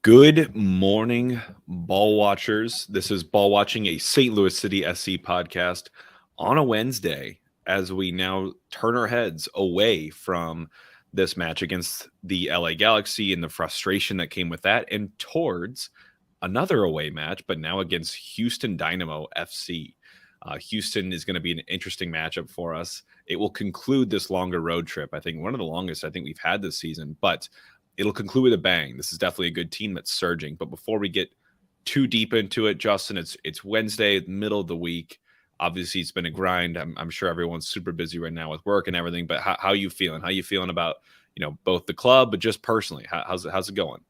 Good morning, ball watchers. This is Ball Watching, a St. Louis City SC podcast on a Wednesday as we now turn our heads away from this match against the LA Galaxy and the frustration that came with that and towards another away match, but now against Houston Dynamo FC. Houston is going to be an interesting matchup for us. It will conclude this longer road trip. I think one of the longest I think we've had this season, but it'll conclude with a bang. This is definitely a good team that's surging. But before we get too deep into it, Justin, it's Wednesday, middle of the week. Obviously, it's been a grind. I'm sure everyone's super busy right now with work and everything. But how are you feeling? How are you feeling about both the club, but just personally? How's it going?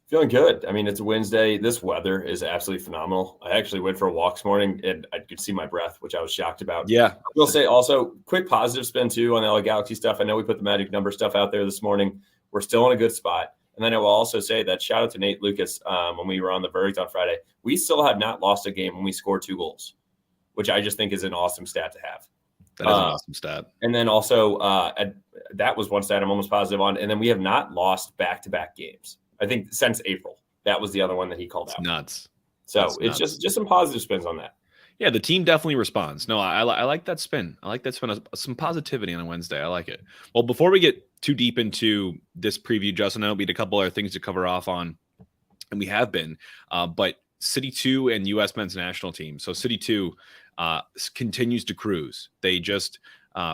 Feeling good. I mean, it's a Wednesday. This weather is absolutely phenomenal. I actually went for a walk this morning and I could see my breath, which I was shocked about. Yeah. I will say also quick positive spin too on the LA Galaxy stuff. I know we put the magic number stuff out there this morning. We're still in a good spot. And then I will also say that shout out to Nate Lucas when we were on the verdict on Friday. We still have not lost a game when we scored 2 goals, which I just think is an awesome stat to have. That is an awesome stat. And then also that was one stat I'm almost positive on. And then we have not lost back-to-back games. I think since April. That was the other one that he called out. Nuts. So That's it's nuts. just some positive spins on that. Yeah, the team definitely responds. No, I like that spin. I like that spin. Some positivity on a Wednesday. I like it. Well, before we get too deep into this preview, Justin, I know we had a couple other things to cover off on, and we have been. But City 2 and U.S. men's national team. So City 2 continues to cruise. They just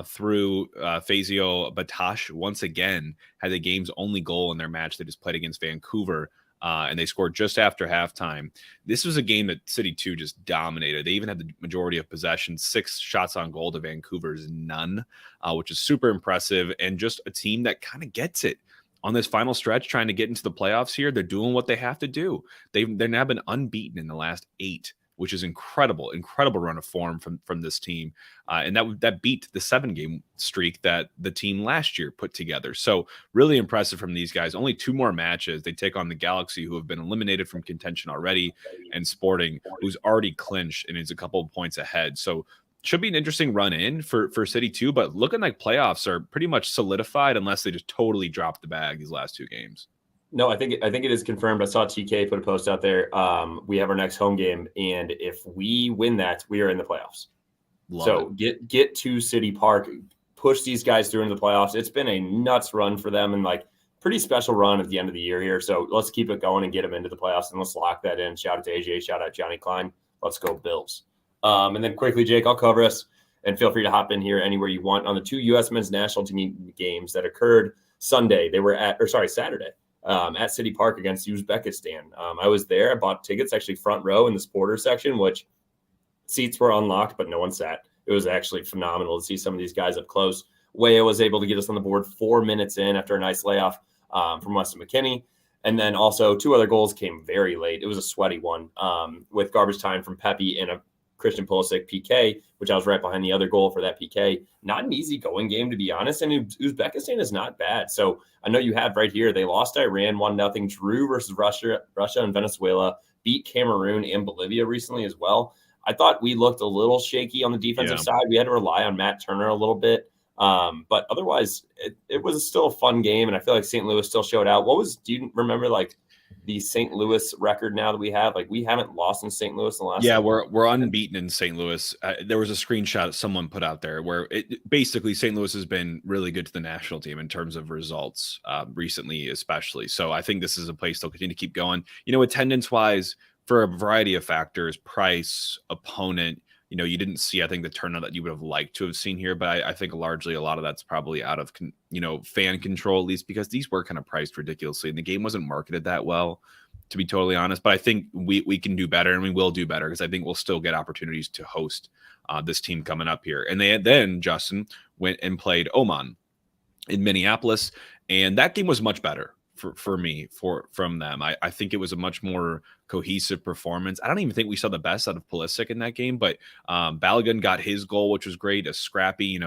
through Fazio Batash once again had the game's only goal in their match they just played against Vancouver. And they scored just after halftime. This was a game that City 2 just dominated. They even had the majority of possession, 6 shots on goal to Vancouver's none, which is super impressive. And just a team that kind of gets it on this final stretch, trying to get into the playoffs here. They're doing what they have to do. They're now been unbeaten in the last 8, which is incredible run of form from this team. And that beat the 7-game streak that the team last year put together. So really impressive from these guys. Only 2 more matches. They take on the Galaxy, who have been eliminated from contention already, and Sporting, who's already clinched and is a couple of points ahead. So should be an interesting run in for City 2, but looking like playoffs are pretty much solidified unless they just totally drop the bag these last 2 games. No, I think it is confirmed. I saw TK put a post out there. We have our next home game, and if we win that, we are in the playoffs. Love it. Get to City Park, push these guys through into the playoffs. It's been a nuts run for them, and like pretty special run at the end of the year here. So let's keep it going and get them into the playoffs, and let's lock that in. Shout out to AJ, shout out Johnny Klein. Let's go Bills. And then quickly, Jake, I'll cover us, and feel free to hop in here anywhere you want on the 2 U.S. men's national team games that occurred Sunday. They were Saturday. At City Park against Uzbekistan. I was there. I bought tickets actually front row in the supporter section, which seats were unlocked, but no one sat. It was actually phenomenal to see some of these guys up close. Weah was able to get us on the board 4 minutes in after a nice layoff from Weston McKennie. And then also 2 other goals came very late. It was a sweaty one with garbage time from Pepe and a Christian Pulisic PK, which I was right behind the other goal for that PK. Not an easy going game, to be honest. And Uzbekistan is not bad. So I know you have right here. They lost Iran 1-0, drew versus Russia and Venezuela, beat Cameroon and Bolivia recently as well. I thought we looked a little shaky on the defensive side. We had to rely on Matt Turner a little bit. But otherwise, it was still a fun game. And I feel like St. Louis still showed out. Do you remember like the St. Louis record now that we have? Like we haven't lost in St. Louis in the last. Yeah, we're unbeaten in St. Louis. There was a screenshot someone put out there where basically St. Louis has been really good to the national team in terms of results recently, especially. So I think this is a place they'll continue to keep going. Attendance wise, for a variety of factors, price, opponent. You didn't see, I think, the turnout that you would have liked to have seen here, but I think largely a lot of that's probably out of, fan control, at least because these were kind of priced ridiculously and the game wasn't marketed that well, to be totally honest. But I think we can do better and we will do better because I think we'll still get opportunities to host this team coming up here. And they then, Justin, went and played Oman in Minneapolis, and that game was much better. For me, from them. I think it was a much more cohesive performance. I don't even think we saw the best out of Pulisic in that game, but Balogun got his goal, which was great. A scrappy,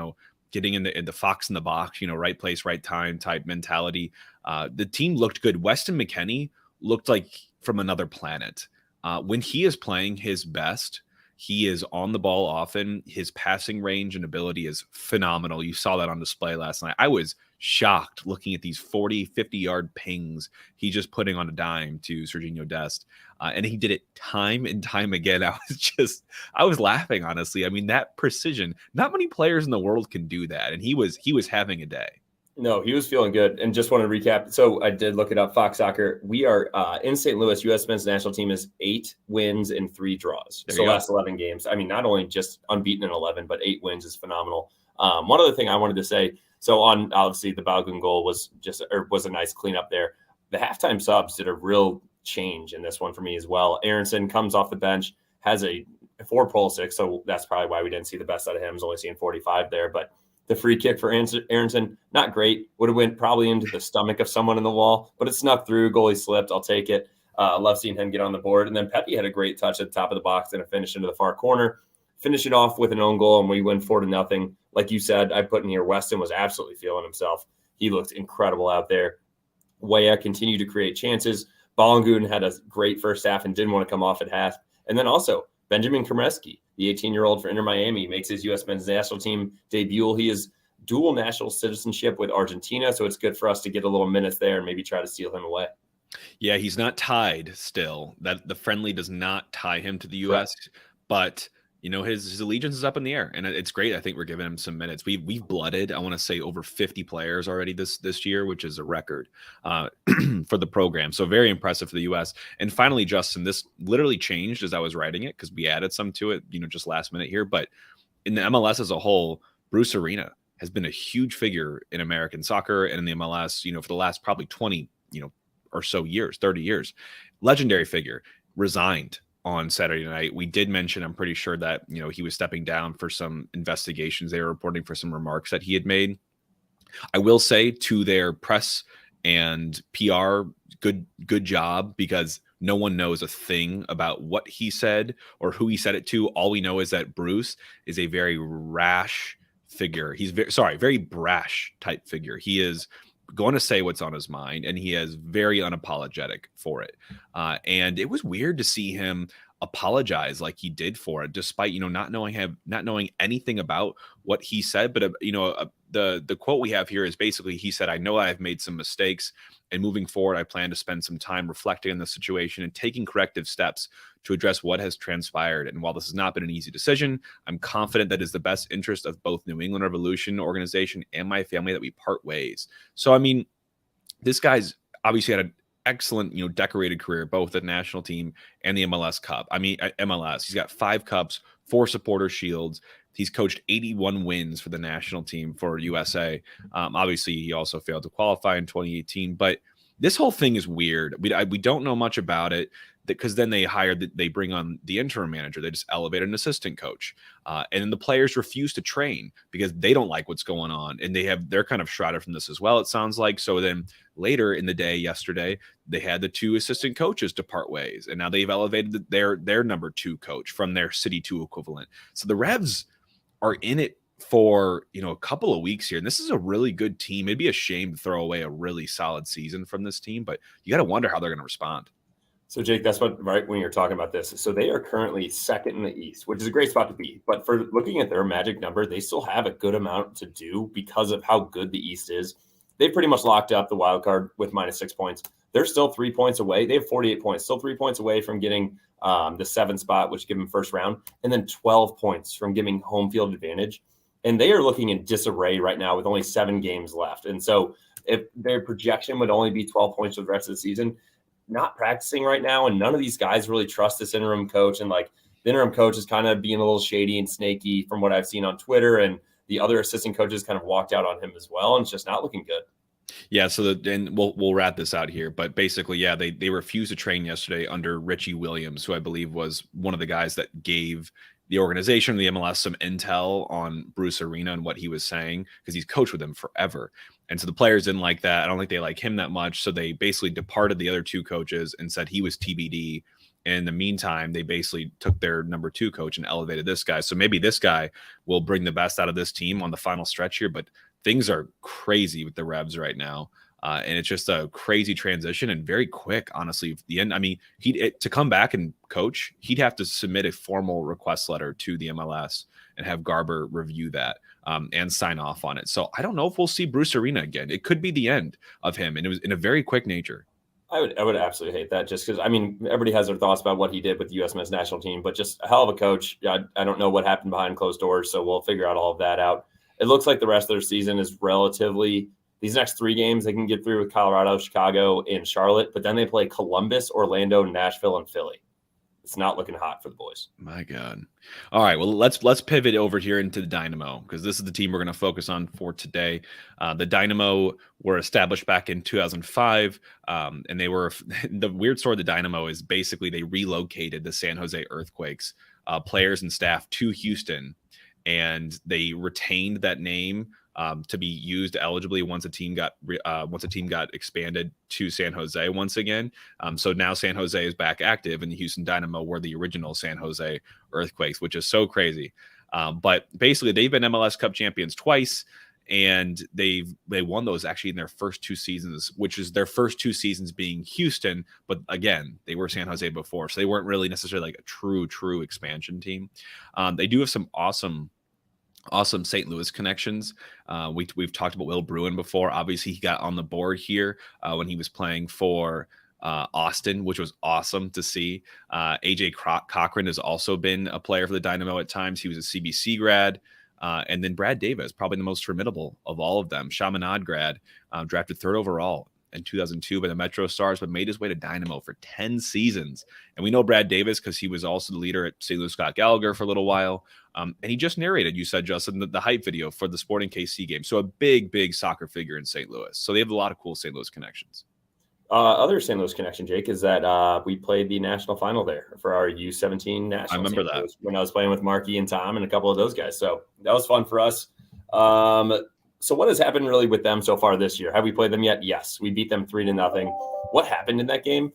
getting in the fox in the box, right place, right time type mentality. The team looked good. Weston McKennie looked like from another planet. When he is playing his best, He is on the ball often. His passing range and ability is phenomenal. You saw that on display last night. I was shocked looking at these 40, 50-yard pings he's just putting on a dime to Sergiño Dest. And he did it time and time again. I was laughing, honestly. I mean, that precision, not many players in the world can do that. And he was having a day. No, he was feeling good. And just want to recap. So I did look it up. Fox Soccer. We are in St. Louis. U.S. men's national team is 8 wins and 3 draws. So last 11 games. I mean, not only just unbeaten in 11, but 8 wins is phenomenal. One other thing I wanted to say. So on obviously the Balogun goal was a nice cleanup there. The halftime subs did a real change in this one for me as well. Aronson comes off the bench, has a 4.6, so that's probably why we didn't see the best out of him. I was only seeing 45 there, but the free kick for Aronson, not great. Would have went probably into the stomach of someone in the wall, but it snuck through. Goalie slipped. I'll take it. Love seeing him get on the board. And then Pepe had a great touch at the top of the box and a finish into the far corner. Finish it off with an own goal, and we win 4-0. Like you said, I put in here, Weston was absolutely feeling himself. He looked incredible out there. Weah continued to create chances. Balogun had a great first half and didn't want to come off at half. And then also Benjamin Kremeski, the 18-year-old for Inter Miami, makes his U.S. men's national team debut. He is dual national citizenship with Argentina, so it's good for us to get a little minutes there and maybe try to steal him away. Yeah, he's not tied still. That the friendly does not tie him to the U.S., but you know, his allegiance is up in the air, and it's great. I think we're giving him some minutes. We've blooded, I want to say, over 50 players already this year, which is a record for the program. So very impressive for the U.S. And finally, Justin, this literally changed as I was writing it because we added some to it, just last minute here. But in the MLS as a whole, Bruce Arena has been a huge figure in American soccer and in the MLS, for the last probably 20, or so years, 30 years. Legendary figure, resigned on Saturday night. We did mention, I'm pretty sure that, he was stepping down for some investigations. They were reporting for some remarks that he had made. I will say to their press and PR, good job, because no one knows a thing about what he said or who he said it to. All we know is that Bruce is a very rash figure. He's very brash type figure. He is going to say what's on his mind, and he is very unapologetic for it. And it was weird to see him apologize like he did for it, despite not knowing anything about what he said. But the quote we have here is basically, he said, "I know I've made some mistakes, and moving forward, I plan to spend some time reflecting on the situation and taking corrective steps to address what has transpired. And while this has not been an easy decision, I'm confident that it is the best interest of both New England Revolution organization and my family that we part ways." So, I mean, this guy's obviously had an excellent, decorated career, both at the national team and the MLS Cup. I mean, at MLS, he's got 5 cups, 4 supporter shields. He's coached 81 wins for the national team for USA. Obviously, he also failed to qualify in 2018. But this whole thing is weird. We don't know much about it, because then they bring on the interim manager. They just elevate an assistant coach. And then the players refuse to train because they don't like what's going on. And they're kind of shrouded from this as well, it sounds like. So then later in the day, yesterday, they had the 2 assistant coaches to part ways. And now they've elevated their number 2 coach from their City 2 equivalent. So the Revs are in it for a couple of weeks here, and this is a really good team. It'd be a shame to throw away a really solid season from this team, but you got to wonder how they're going to respond. So Jake, that's right when you're talking about this. So they are currently second in the East, which is a great spot to be. But for looking at their magic number, they still have a good amount to do because of how good the East is. They've pretty much locked up the wild card with -6 points. They're still 3 points away. They have 48 points, still 3 points away from getting the 7th spot, which give them first round, and then 12 points from giving home field advantage. And they are looking in disarray right now with only 7 games left. And so if their projection would only be 12 points for the rest of the season, not practicing right now, and none of these guys really trust this interim coach. And the interim coach is kind of being a little shady and snaky from what I've seen on Twitter, and the other assistant coaches kind of walked out on him as well. And it's just not looking good. Yeah, so and we'll wrap this out here, but basically, yeah, they refused to train yesterday under Richie Williams, who I believe was one of the guys that gave the organization, the MLS, some intel on Bruce Arena and what he was saying, because he's coached with him forever. And so the players didn't like that. I don't think they like him that much. So they basically departed the other 2 coaches and said he was TBD. And in the meantime, they basically took their number 2 coach and elevated this guy. So maybe this guy will bring the best out of this team on the final stretch here. But things are crazy with the Revs right now. And it's just a crazy transition and very quick, honestly. The end, I mean, to come back and coach, he'd have to submit a formal request letter to the MLS and have Garber review that and sign off on it. So I don't know if we'll see Bruce Arena again. It could be the end of him, and it was in a very quick nature. I would absolutely hate that, just because, I mean, everybody has their thoughts about what he did with the U.S. men's national team, but just a hell of a coach. I don't know what happened behind closed doors, so we'll figure out all of that out. It looks like the rest of their season is relatively – these next 3 games they can get through with Colorado, Chicago, and Charlotte, but then they play Columbus, Orlando, Nashville, and Philly. It's not looking hot for the boys. My God. All right. Well, let's pivot over here into the Dynamo, because this is the team we're going to focus on for today. The Dynamo were established back in 2005, and they were the weird story of the Dynamo is basically they relocated the San Jose Earthquakes players and staff to Houston, and they retained that name to be used eligibly once a team got expanded to San Jose once again. So now San Jose is back active, and the Houston Dynamo were the original San Jose Earthquakes, which is so crazy. But basically, they've been MLS Cup champions twice, and they won those actually in their first 2 seasons, which is their first 2 seasons being Houston. But again, they were San Jose before, so they weren't really necessarily like a true expansion team. They do have some awesome St. Louis connections. We've talked about Will Bruin before. Obviously, he got on the board here when he was playing for Austin, which was awesome to see. AJ Cochran has also been a player for the Dynamo at times. He was a CBC grad. And then Brad Davis, probably the most formidable of all of them. Chaminade grad, drafted 3rd overall in 2002 by the Metro Stars, but made his way to Dynamo for 10 seasons. And we know Brad Davis because he was also the leader at St. Louis Scott Gallagher for a little while. And he just narrated, you said, Justin, the hype video for the Sporting KC game. So a big soccer figure in St. Louis. So they have a lot of cool St. Louis connections. Other St. Louis connection, Jake, is that we played the national final there for our U17 national. I remember that when I was playing with Marky and Tom and a couple of those guys. So that was fun for us. So what has happened really with them so far this year? Have we played them yet? Yes, we beat them 3-0. What happened in that game?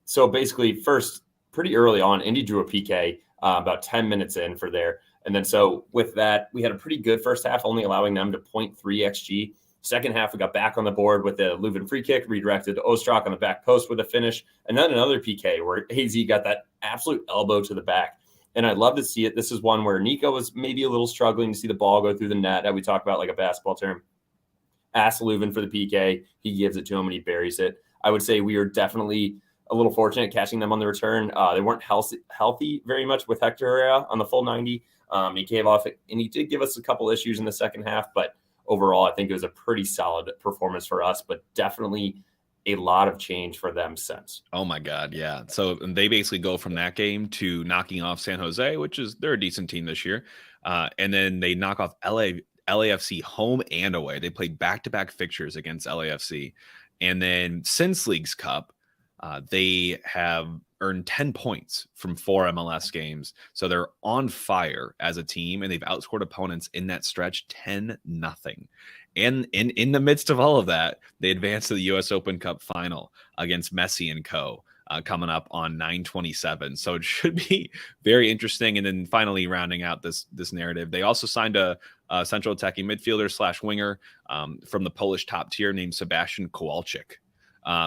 So basically, first, pretty early on, Indy drew a PK about 10 minutes in for there. And then so with that, we had a pretty good first half, only allowing them to 0.3 XG. Second half, we got back on the board with a Leuven free kick, redirected to Ostrak on the back post with a finish, and then another PK where AZ got that absolute elbow to the back. And I'd love to see it. This is one where Nico was maybe a little struggling to see the ball go through the net, that we talk about like a basketball term. Asked Leuven for the PK. He gives it to him and he buries it. I would say we are definitely a little fortunate catching them on the return. They weren't healthy very much with Hector Herrera on the full 90. He came off it, and he did give us a couple issues in the second half, but overall, I think it was a pretty solid performance for us, but definitely a lot of change for them since. Oh my God. Yeah. So they basically go from that game to knocking off San Jose, which is, they're a decent team this year. And then they knock off LAFC home and away. They played back-to-back fixtures against LAFC. And then since Leagues Cup, they have earned 10 points from 4 MLS games. So they're on fire as a team, and they've outscored opponents in that stretch 10-0. And in the midst of all of that, they advanced to the U.S. Open Cup final against Messi and co. Coming up on 9/27. So it should be very interesting. And then finally rounding out this narrative, they also signed a central attacking midfielder / winger from the Polish top tier named Sebastian Kowalczyk,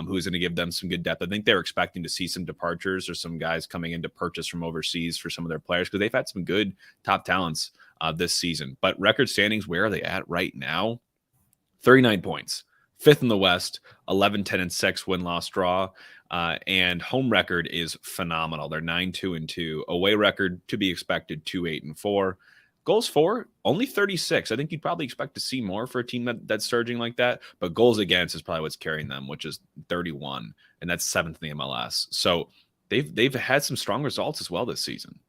who's going to give them some good depth. I think they're expecting to see some departures or some guys coming in to purchase from overseas for some of their players, because they've had some good top talents this season. But record standings, where are they at right now? 39 points, 5th in the West, 11-10-6 win-loss draw. And home record is phenomenal. They're 9-2-2. Away record to be expected 2-8-4. Goals for only 36. I think you'd probably expect to see more for a team that's surging like that. But goals against is probably what's carrying them, which is 31, and that's 7th in the MLS. So they've had some strong results as well this season.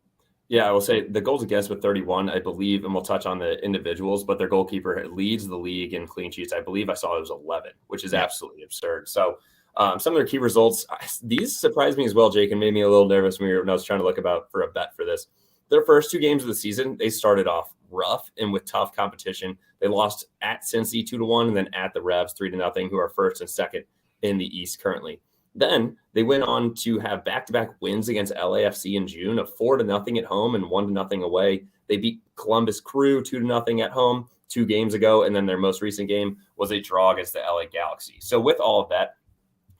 Yeah, I will say the goals against with 31, I believe, and we'll touch on the individuals, but their goalkeeper leads the league in clean sheets. I believe I saw it was 11, which is absolutely absurd. So some of their key results, these surprised me as well, Jake, and made me a little nervous when I was trying to look about for a bet for this. Their first 2 games of the season, they started off rough and with tough competition. They lost at Cincy 2-1 and then at the Revs 3-0, who are first and second in the East currently. Then they went on to have back-to-back wins against LAFC in June of 4-0 at home and 1-0 away. They beat Columbus Crew 2-0 at home 2 games ago, and then their most recent game was a draw against the LA Galaxy. So with all of that,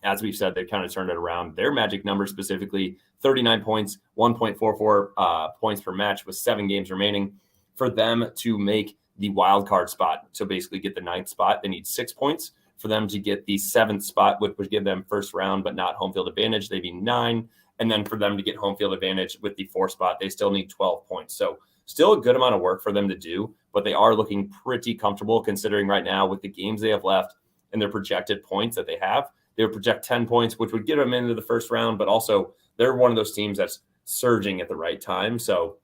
as we've said, they've kind of turned it around. Their magic number specifically, 39 points, 1.44 points per match with 7 games remaining. For them to make the wild card spot, so basically get the 9th spot, they need 6 points. For them to get the 7th spot, which would give them first round but not home field advantage, they'd be 9. And then for them to get home field advantage with the 4th spot, they still need 12 points. So still a good amount of work for them to do, but they are looking pretty comfortable considering right now with the games they have left and their projected points that they have. They would project 10 points, which would get them into the first round, but also they're one of those teams that's surging at the right time. So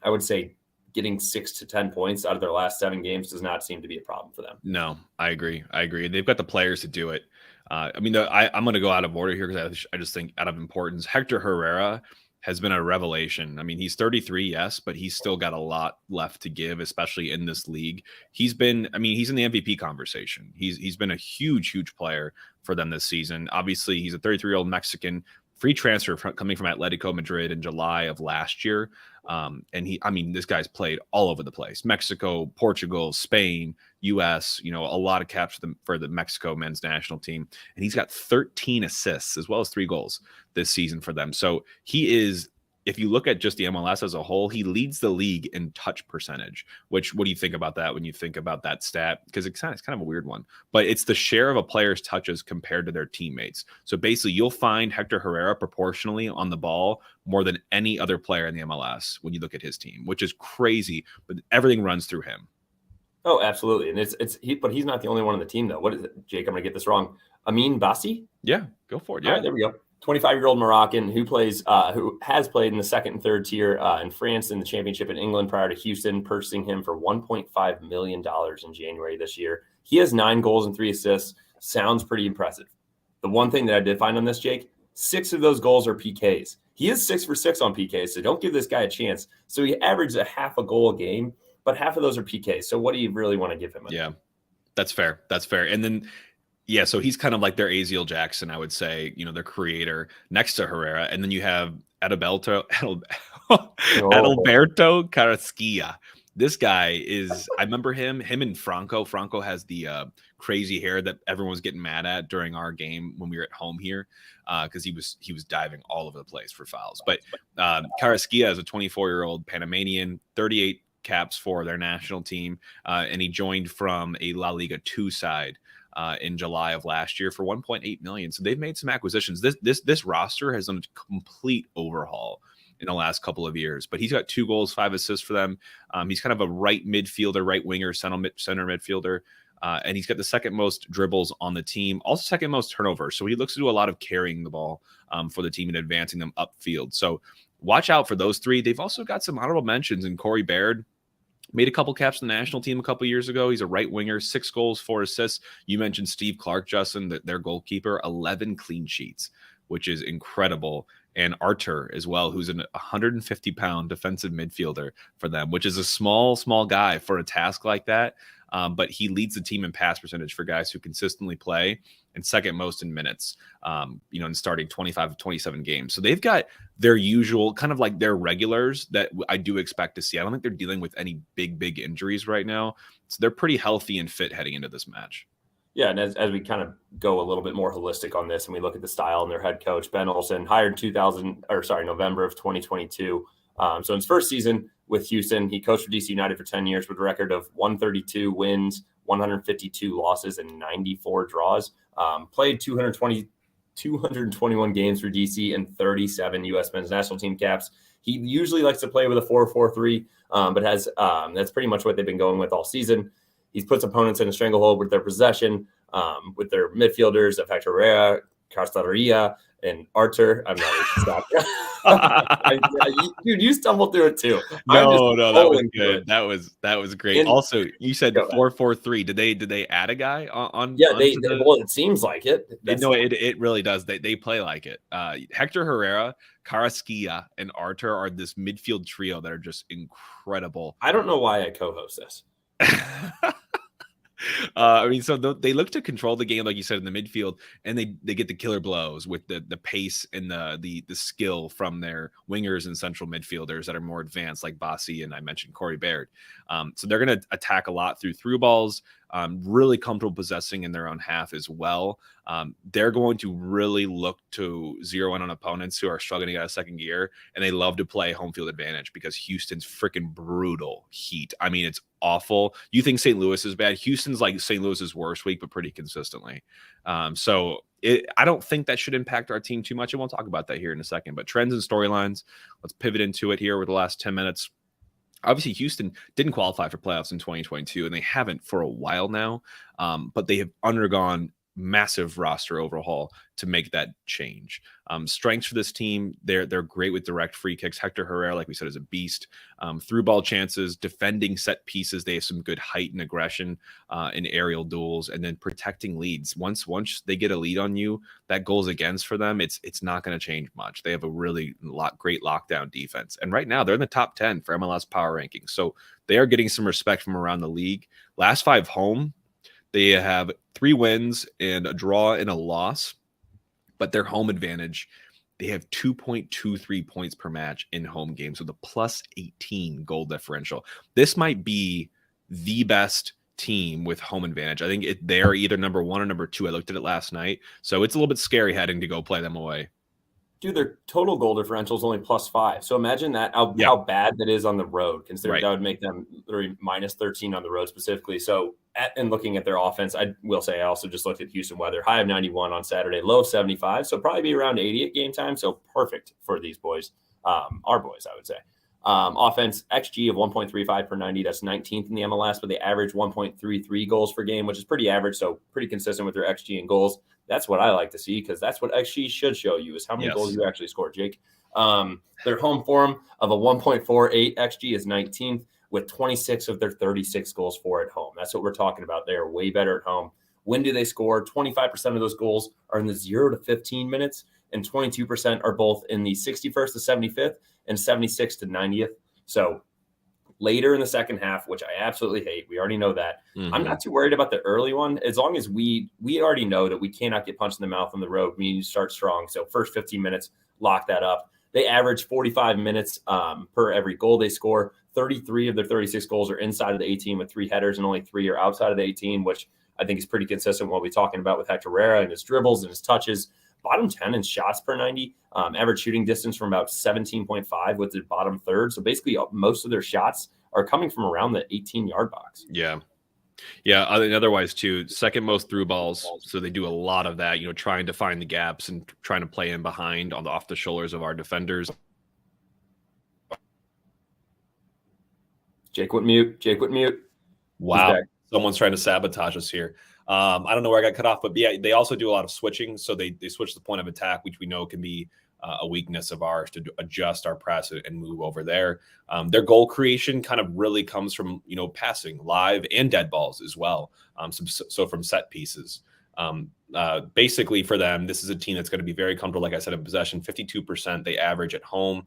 I would say getting 6 to 10 points out of their last 7 games does not seem to be a problem for them. No, I agree. They've got the players to do it. I'm going to go out of order here because I just think out of importance, Hector Herrera has been a revelation. I mean, he's 33, yes, but he's still got a lot left to give, especially in this league. He's in the MVP conversation. He's been a huge player for them this season. Obviously, he's a 33-year-old Mexican, free transfer coming from Atletico Madrid in July of last year. And this guy's played all over the place. Mexico, Portugal, Spain, US, a lot of caps for the Mexico men's national team. And he's got 13 assists as well as 3 goals this season for them. So he is, if you look at just the MLS as a whole, he leads the league in touch percentage, what do you think about that when you think about that stat? Because it's kind of a weird one, but it's the share of a player's touches compared to their teammates. So basically you'll find Hector Herrera proportionally on the ball more than any other player in the MLS when you look at his team, which is crazy, but everything runs through him. Oh, absolutely. And but he's not the only one on the team though. What is it, Jake? I'm going to get this wrong. Amin Bassi? Yeah, go for it. Yeah. All right, there we go. 25-year-old Moroccan who has played in the 2nd and 3rd tier in France in the championship in England prior to Houston purchasing him for $1.5 million in January this year. He has 9 goals and 3 assists. Sounds pretty impressive. The one thing that I did find on this, Jake, 6 of those goals are PKs. He is 6 for 6 on PKs, so don't give this guy a chance. So he averaged a half a goal a game, but half of those are PKs. So what do you really want to give him? Yeah, that's fair. And then, yeah, so he's kind of like their Aziel Jackson, I would say, their creator next to Herrera. And then you have Adalberto Carrasquilla. This guy is, I remember him and Franco. Franco has the crazy hair that everyone was getting mad at during our game when we were at home here because he was diving all over the place for fouls. But Carrasquilla is a 24-year-old Panamanian, 38 caps for their national team, and he joined from a La Liga 2 side in July of last year for $1.8 million. So they've made some acquisitions. This roster has done a complete overhaul in the last couple of years, but he's got 2 goals, 5 assists for them. He's kind of a right midfielder, right winger, center midfielder. And he's got the 2nd most dribbles on the team, also 2nd most turnovers. So he looks to do a lot of carrying the ball for the team and advancing them upfield. So watch out for those 3. They've also got some honorable mentions in Corey Baird. Made a couple caps in the national team a couple years ago. He's a right winger, 6 goals, 4 assists. You mentioned Steve Clark, Justin, their goalkeeper, 11 clean sheets, which is incredible. And Artur as well, who's a 150-pound defensive midfielder for them, which is a small guy for a task like that. But he leads the team in pass percentage for guys who consistently play and 2nd most in minutes, in starting 25 of 27 games. So they've got their usual kind of like their regulars that I do expect to see. I don't think they're dealing with any big injuries right now. So they're pretty healthy and fit heading into this match. Yeah, and as we kind of go a little bit more holistic on this and we look at the style and their head coach, Ben Olsen, hired November of 2022. So in his first season with Houston, he coached for DC United for 10 years with a record of 132 wins, 152 losses, and 94 draws. Played 221 games for DC and 37 U.S. men's national team caps. He usually likes to play with a 4-4-3, but has that's pretty much what they've been going with all season. He puts opponents in a stranglehold with their possession, with their midfielders, Hector Herrera, Carrasquilla, and Artur. I'm not dude, you stumbled through it too. No, that was good. That was great. And also, you said 4-4-3. Did they add a guy on? Yeah, well, it seems like it. It really does. They play like it. Hector Herrera, Carrasquilla, and Artur are this midfield trio that are just incredible. I don't know why I co-host this. I mean, so they look to control the game, like you said, in the midfield, and they get the killer blows with the pace and the skill from their wingers and central midfielders that are more advanced, like Bossy and I mentioned Corey Baird. So they're going to attack a lot through balls, really comfortable possessing in their own half as well. They're going to really look to zero in on opponents who are struggling out of second gear, and they love to play home field advantage because Houston's freaking brutal heat. I mean, it's awful. You think St. Louis is bad? Houston's like St. Louis's worst week, but pretty consistently. So I don't think that should impact our team too much, and we'll talk about that here in a second. But trends and storylines, let's pivot into it here over the last 10 minutes. Obviously, Houston didn't qualify for playoffs in 2022, and they haven't for a while now, but they have undergone massive roster overhaul to make that change. Strengths for this team, they're great with direct free kicks. Hector Herrera, like we said, is a beast. Through ball chances, defending set pieces, they have some good height and aggression in aerial duels, and then protecting leads. Once they get a lead on you, that goals against for them, it's not going to change much. They have a really great lockdown defense, and right now they're in the top 10 for MLS power rankings, so they are getting some respect from around the league. Last 5 home, they have 3 wins and a draw and a loss, but their home advantage, they have 2.23 points per match in home games with a plus 18 goal differential. This might be the best team with home advantage. I think they're either number 1 or number 2. I looked at it last night, so it's a little bit scary having to go play them away. Dude, their total goal differential is only +5. So imagine that how bad that is on the road, considering that would make them literally -13 on the road specifically. So, and looking at their offense, I will say I also just looked at Houston weather. High of 91 on Saturday, low of 75. So probably be around 80 at game time. So perfect for these boys, our boys, I would say. Offense, XG of 1.35 per 90. That's 19th in the MLS, but they average 1.33 goals per game, which is pretty average. So pretty consistent with their XG and goals. That's what I like to see, because that's what XG should show you, is how many goals you actually score, Jake. Their home form of a 1.48 XG is 19th, with 26 of their 36 goals for at home. That's what we're talking about. They are way better at home. When do they score? 25% of those goals are in the 0 to 15 minutes, and 22% are both in the 61st to 75th and 76th to 90th. So later in the second half, which I absolutely hate, we already know that. Mm-hmm. I'm not too worried about the early one, as long as we already know that we cannot get punched in the mouth on the road. We need to start strong. So first 15 minutes, lock that up. They average 45 minutes per every goal they score. 33 of their 36 goals are inside of the 18 with 3 headers, and only 3 are outside of the 18, which I think is pretty consistent with what we're talking about with Hector Herrera and his dribbles and his touches. Bottom 10 in shots per 90, average shooting distance from about 17.5 with the bottom third. So basically most of their shots are coming from around the 18-yard box. Yeah. And otherwise too, second most through balls. So they do a lot of that, trying to find the gaps and trying to play in behind off the shoulders of our defenders. Jake went mute. Wow. Someone's trying to sabotage us here. I don't know where I got cut off, but yeah, they also do a lot of switching. So they switch the point of attack, which we know can be a weakness of ours, to adjust our press and move over there. Their goal creation kind of really comes from, passing live and dead balls as well. So from set pieces. Basically for them, this is a team that's going to be very comfortable. Like I said, in possession, 52% they average at home.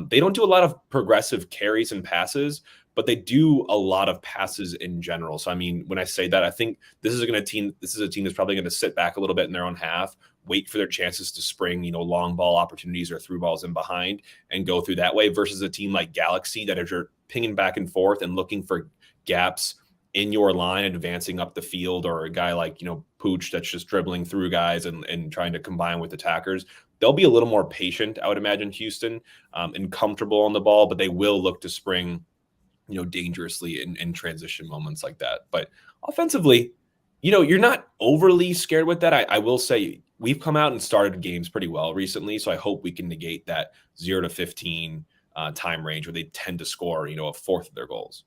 They don't do a lot of progressive carries and passes, but they do a lot of passes in general. So, I mean, when I say that, I think this is a team that's probably going to sit back a little bit in their own half, wait for their chances to spring, long ball opportunities or through balls in behind, and go through that way, versus a team like Galaxy that is pinging back and forth and looking for gaps in your line and advancing up the field, or a guy like, Pooch that's just dribbling through guys and trying to combine with attackers. They'll be a little more patient, I would imagine, Houston, and comfortable on the ball, but they will look to spring, dangerously in transition moments like that. But offensively, you're not overly scared with that. I will say we've come out and started games pretty well recently, so I hope we can negate that 0 to 15 time range where they tend to score, a fourth of their goals.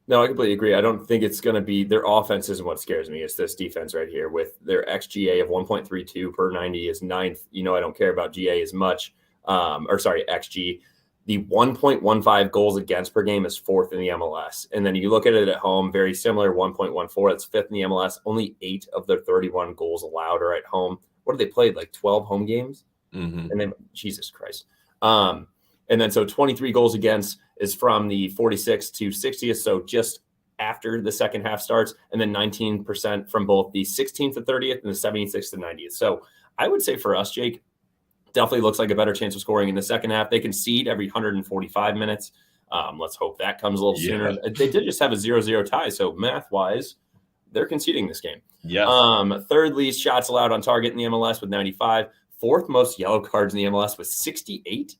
No, I completely agree. I don't think it's going to be their offense isn't what scares me. It's this defense right here with their XGA of 1.32 per 90 is 9th. I don't care about GA as much. XG. The 1.15 goals against per game is 4th in the MLS. And then you look at it at home, very similar, 1.14. That's 5th in the MLS. Only 8 of their 31 goals allowed are at home. What have they played? Like 12 home games? Mm-hmm. And then, Jesus Christ. And then so 23 goals against is from the 46th to 60th. So just after the second half starts, and then 19% from both the 16th to 30th and the 76th to 90th. So I would say for us, Jake, definitely looks like a better chance of scoring in the second half. They concede every 145 minutes. Let's hope that comes a little sooner. They did just have a 0-0 tie, so math-wise, they're conceding this game. Yeah. Third least shots allowed on target in the MLS with 95. Fourth most yellow cards in the MLS with 68,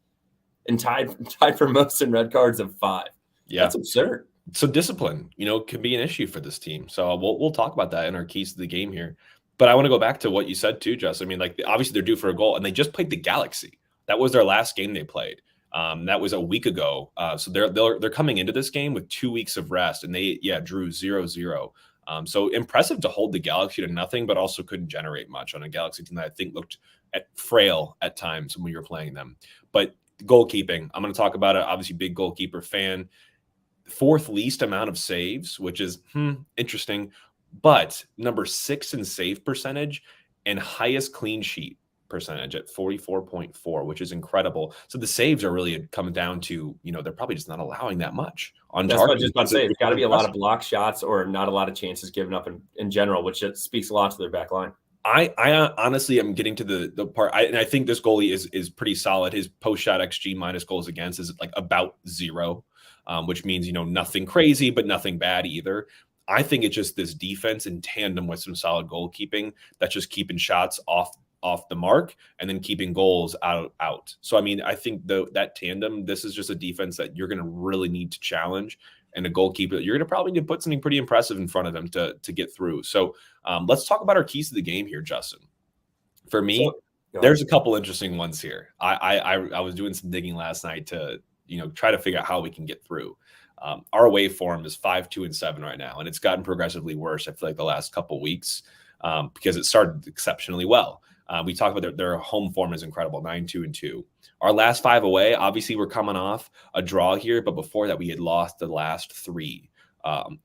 and tied for most in red cards of 5. Yeah, that's absurd. So discipline, can be an issue for this team. So we'll talk about that in our keys to the game here. But I want to go back to what you said too, Jess. I mean, like obviously they're due for a goal, and they just played the Galaxy. That was their last game they played. That was a week ago. So they're coming into this game with 2 weeks of rest, and they drew 0-0. So impressive to hold the Galaxy to nothing, but also couldn't generate much on a Galaxy team that I think looked frail at times when we were playing them. But goalkeeping, I'm going to talk about it. Obviously, big goalkeeper fan. Fourth least amount of saves, which is interesting, but number 6 in save percentage and highest clean sheet percentage at 44.4, which is incredible. So the saves are really coming down to, they're probably just not allowing that much on target. That's what I was just about to say. It's got to be a lot of block shots or not a lot of chances given up in general, which speaks a lot to their back line. I honestly am getting to the part, and I think this goalie is pretty solid. His post-shot XG minus goals against is like about 0, which means, nothing crazy, but nothing bad either. I think it's just this defense in tandem with some solid goalkeeping that's just keeping shots off the mark and then keeping goals out. So, I mean, I think that tandem, this is just a defense that you're going to really need to challenge, and a goalkeeper you're going to probably need to put something pretty impressive in front of them to get through. So let's talk about our keys to the game here, Justin. For me, there's a couple interesting ones here. I was doing some digging last night to, try to figure out how we can get through. Our away form is 5-2-7 right now, and it's gotten progressively worse, I feel like, the last couple weeks because it started exceptionally well. We talk about their home form is incredible, 9-2-2. Our last 5 away, obviously we're coming off a draw here, but before that we had lost the last 3.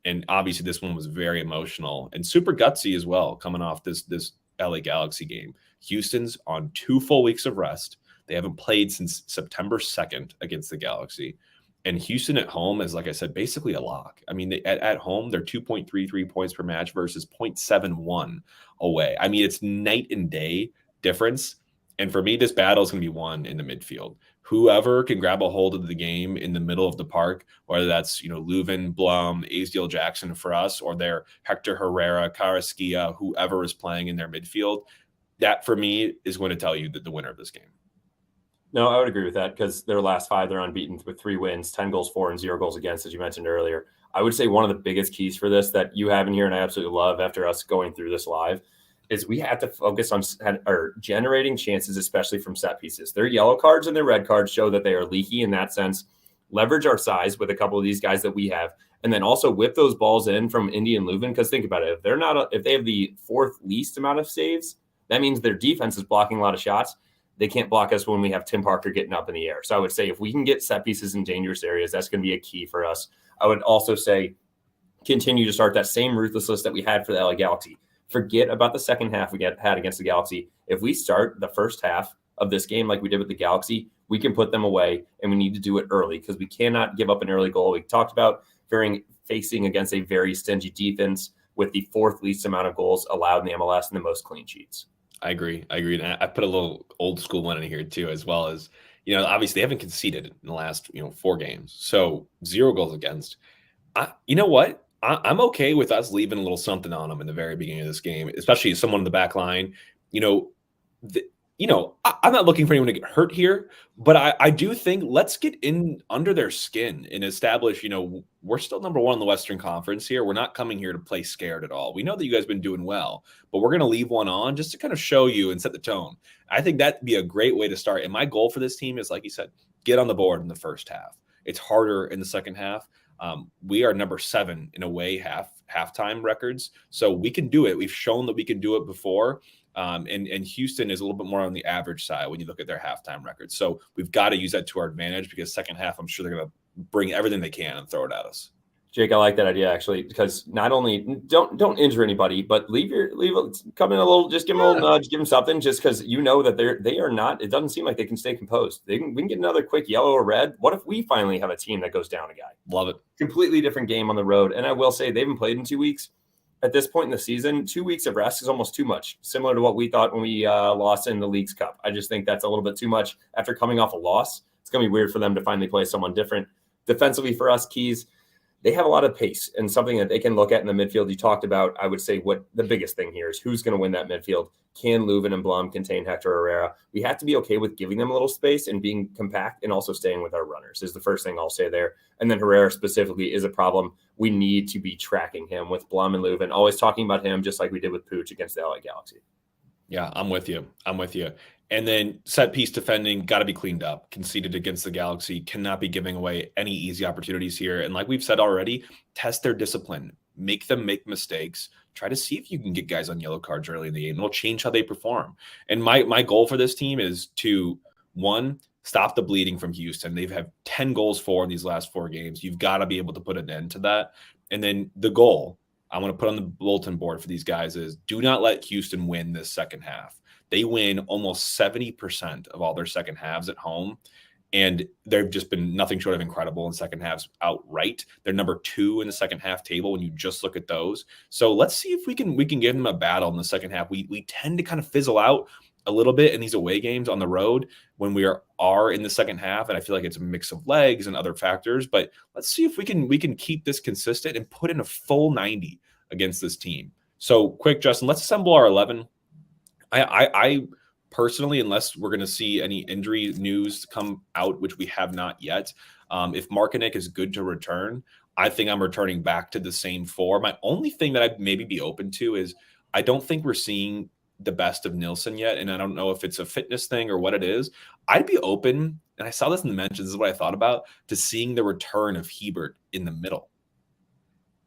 And obviously this one was very emotional and super gutsy as well, coming off this LA Galaxy game. Houston's on 2 full weeks of rest. They haven't played since September 2nd against the Galaxy. And Houston at home is, like I said, basically a lock. I mean, at home, they're 2.33 points per match versus 0.71 away. I mean, it's night and day difference. And for me, this battle is going to be won in the midfield. Whoever can grab a hold of the game in the middle of the park, whether that's, Leuven, Blum, Aziel Jackson for us, or their Hector Herrera, Carrasquilla, whoever is playing in their midfield, that for me is going to tell you that the winner of this game. No, I would agree with that because their last 5, they're unbeaten with 3 wins, 10 goals for, and 0 goals against, as you mentioned earlier. I would say one of the biggest keys for this that you have in here, and I absolutely love after us going through this live, is we have to focus on generating chances, especially from set pieces. Their yellow cards and their red cards show that they are leaky in that sense. Leverage our size with a couple of these guys that we have, and then also whip those balls in from Indy and Leuven. Because think about it, if they have the 4th least amount of saves, that means their defense is blocking a lot of shots. They can't block us when we have Tim Parker getting up in the air. So I would say if we can get set pieces in dangerous areas, that's going to be a key for us. I would also say continue to start that same ruthlessness that we had for the LA Galaxy. Forget about the second half we had against the Galaxy. If we start the first half of this game like we did with the Galaxy, we can put them away, and we need to do it early because we cannot give up an early goal. We talked about facing against a very stingy defense with the 4th least amount of goals allowed in the MLS and the most clean sheets. I agree. And I put a little old school one in here too, as well as, obviously they haven't conceded in the last, 4 games. So 0 goals against. You know what? I'm okay with us leaving a little something on them in the very beginning of this game, especially someone in the back line. I'm not looking for anyone to get hurt here, but I do think let's get in under their skin and establish, we're still number 1 in the Western Conference here. We're not coming here to play scared at all. We know that you guys have been doing well, but we're going to leave one on just to kind of show you and set the tone. I think that'd be a great way to start. And my goal for this team is, like you said, get on the board in the first half. It's harder in the second half. We are number 7 in away halftime records. So we can do it. We've shown that we can do it before. And Houston is a little bit more on the average side when you look at their halftime records. So we've got to use that to our advantage because second half, I'm sure they're going to bring everything they can and throw it at us. Jake, I like that idea actually, because not only don't injure anybody, but come in a little, just give them a little nudge, give them something, just because that they are not. It doesn't seem like they can stay composed. We can get another quick yellow or red. What if we finally have a team that goes down a guy? Love it. Completely different game on the road, and I will say they haven't played in 2 weeks. At this point in the season, 2 weeks of rest is almost too much. Similar to what we thought when we lost in the Leagues Cup. I just think that's a little bit too much after coming off a loss. It's going to be weird for them to finally play someone different. Defensively for us, Keys, they have a lot of pace and something that they can look at in the midfield. You talked about, I would say what the biggest thing here is who's going to win that midfield. Can Leuven and Blum contain Hector Herrera? We have to be okay with giving them a little space and being compact and also staying with our runners is the first thing I'll say there. And then Herrera specifically is a problem. We need to be tracking him with Blum and Leuven, always talking about him just like we did with Pooch against the LA Galaxy. Yeah, I'm with you. And then set piece defending, got to be cleaned up. Conceded against the Galaxy, cannot be giving away any easy opportunities here. And like we've said already, test their discipline, make them make mistakes. Try to see if you can get guys on yellow cards early in the game. It'll change how they perform. And my goal for this team is to, one, stop the bleeding from Houston. They've had 10 goals for in these last 4 games. You've got to be able to put an end to that. And then the goal I want to put on the bulletin board for these guys is do not let Houston win this second half. They win almost 70% of all their second halves at home. And they've just been nothing short of incredible in second halves outright. They're number 2 in the second half table when you just look at those. So let's see if we can give them a battle in the second half. We tend to kind of fizzle out a little bit in these away games on the road when we are in the second half. And I feel like it's a mix of legs and other factors. But let's see if we can keep this consistent and put in a full 90 against this team. So quick, Justin, let's assemble our 11. I personally, unless we're going to see any injury news come out, which we have not yet, if Markinek is good to return, I think I'm returning back to the same 4. My only thing that I'd maybe be open to is I don't think we're seeing the best of Nilsson yet, and I don't know if it's a fitness thing or what it is. I'd be open, and I saw this in the mentions, this is what I thought about, to seeing the return of Hebert in the middle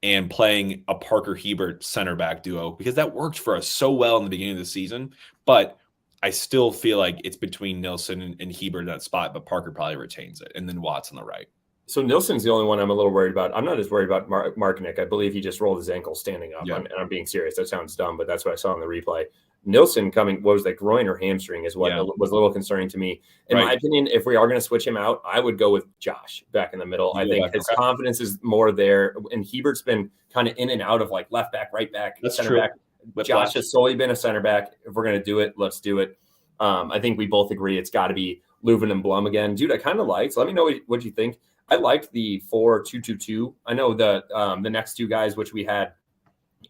and playing a Parker Hebert center back duo, because that worked for us so well in the beginning of the season. But I still feel like it's between Nilsson and Hebert in that spot, but Parker probably retains it, and then Watts on the right. So Nilsson's the only one I'm a little worried about. I'm not as worried about Markinek. I believe he just rolled his ankle standing up. Yeah. And I'm being serious. That sounds dumb, but that's what I saw in the replay. Nilsson coming, what was that, groin or hamstring is what was a little concerning to me. In my opinion, if we are going to switch him out, I would go with Josh back in the middle. I think his confidence is more there. And Hebert's been kind of in and out of like left back, right back, center back. But Josh has solely been a center back. If we're going to do it, let's do it. I think we both agree it's got to be Leuven and Blum again. Dude, I kind of liked. So let me know what you think. I liked the 4-2-2-2. I know the next 2 guys, which we had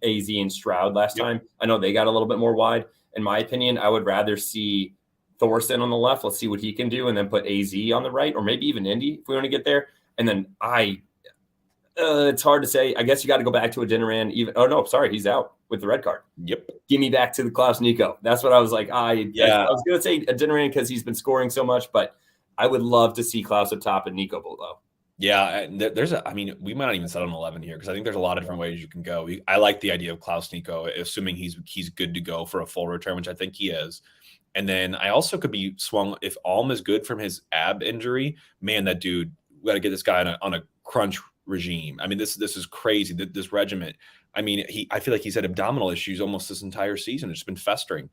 AZ and Stroud last time, I know they got a little bit more wide. In my opinion, I would rather see Thorsten on the left. Let's see what he can do, and then put AZ on the right, or maybe even Indy if we want to get there. And then it's hard to say. I guess you got to go back to a Adeniran. He's out with the red card. Yep. Give me back to the Klaus Nico. That's what I was like. I was going to say Adeniran because he's been scoring so much, but I would love to see Klaus up top and Nico below. Yeah, we might not even settle on 11 here because I think there's a lot of different ways you can go. I like the idea of Klaus Nico, assuming he's good to go for a full return, which I think he is. And then I also could be swung if Alm is good from his ab injury. Man, that dude, we got to get this guy on a crunch regime. I mean, this is crazy. This regiment. I mean, I feel like he's had abdominal issues almost this entire season. It's been festering.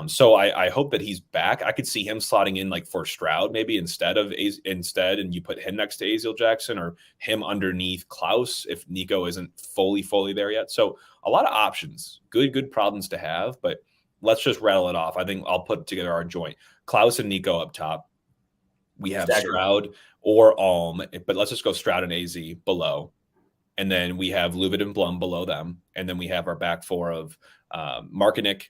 So I hope that he's back. I could see him slotting in like for Stroud maybe instead, and you put him next to Aziel Jackson or him underneath Klaus if Nico isn't fully there yet. So a lot of options. Good problems to have, but let's just rattle it off. I think I'll put together our joint. Klaus and Nico up top. We have Stroud or Alm, but let's just go Stroud and AZ below. And then we have Leuven and Blum below them. And then we have our back 4 of Markinek,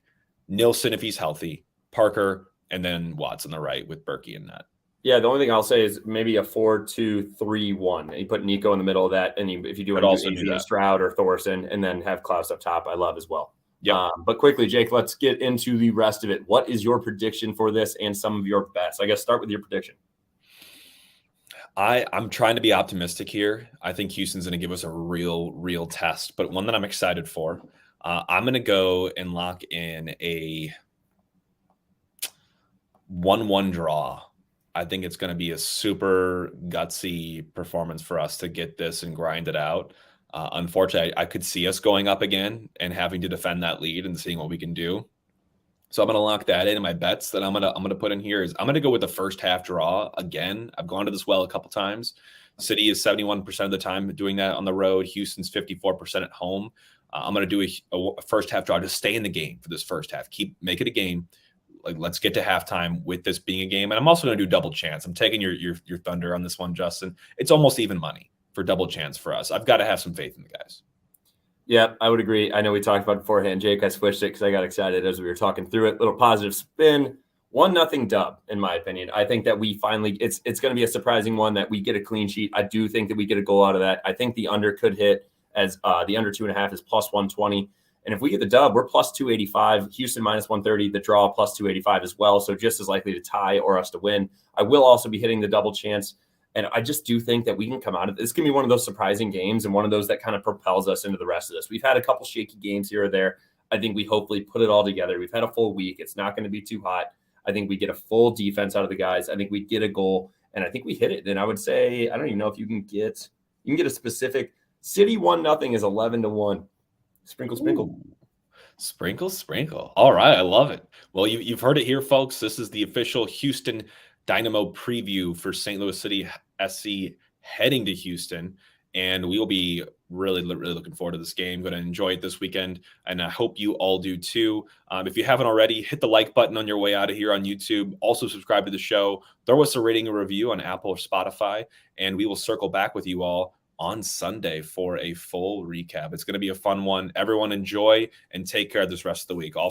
Nilsson if he's healthy, Parker, and then Watts on the right with Berkey and net. Yeah, the only thing I'll say is maybe a 4-2-3-1. You put Nico in the middle of that, and if you do want to do Stroud or Thorsten, and then have Klaus up top, I love as well. Yeah. But quickly, Jake, let's get into the rest of it. What is your prediction for this and some of your bets? I guess start with your prediction. I'm trying to be optimistic here. I think Houston's going to give us a real test, but one that I'm excited for. I'm going to go and lock in a 1-1 draw. I think it's going to be a super gutsy performance for us to get this and grind it out. Unfortunately, I could see us going up again and having to defend that lead and seeing what we can do. So I'm going to lock that in. And my bets that I'm going to put in here is I'm going to go with the first half draw again. I've gone to this well a couple times. City is 71% of the time doing that on the road. Houston's 54% at home. I'm going to do a first half draw. Just stay in the game for this first half. Make it a game. Like, let's get to halftime with this being a game. And I'm also going to do double chance. I'm taking your thunder on this one, Justin. It's almost even money for double chance for us. I've got to have some faith in the guys. Yeah, I would agree. I know we talked about it beforehand. Jake, I switched it because I got excited as we were talking through it. Little positive spin. 1-0 dub, in my opinion. I think that we finally, it's going to be a surprising one that we get a clean sheet. I do think that we get a goal out of that. I think the under could hit as the under 2.5 is plus 120. And if we get the dub, we're plus 285. Houston minus 130. The draw plus 285 as well. So just as likely to tie or us to win. I will also be hitting the double chance. And I just do think that we can come out of this. It's going to be one of those surprising games and one of those that kind of propels us into the rest of this. We've had a couple shaky games here or there. I think we hopefully put it all together. We've had a full week. It's not going to be too hot. I think we get a full defense out of the guys. I think we get a goal, and I think we hit it. And I would say, I don't even know if you can get a specific. City 1-0 is 11-1. Sprinkle, sprinkle. Ooh. Sprinkle, sprinkle. All right, I love it. Well, you've heard it here, folks. This is the official Houston Dynamo preview for St. Louis City SC heading to Houston, and we will be really looking forward to this game. Going to enjoy it this weekend, and I hope you all do too. If you haven't already, hit the like button on your way out of here on YouTube. Also subscribe to the show. Throw us a rating and review on Apple or Spotify, and we will circle back with you all on Sunday for a full recap. It's going to be a fun one. Everyone enjoy and take care of this rest of the week. All for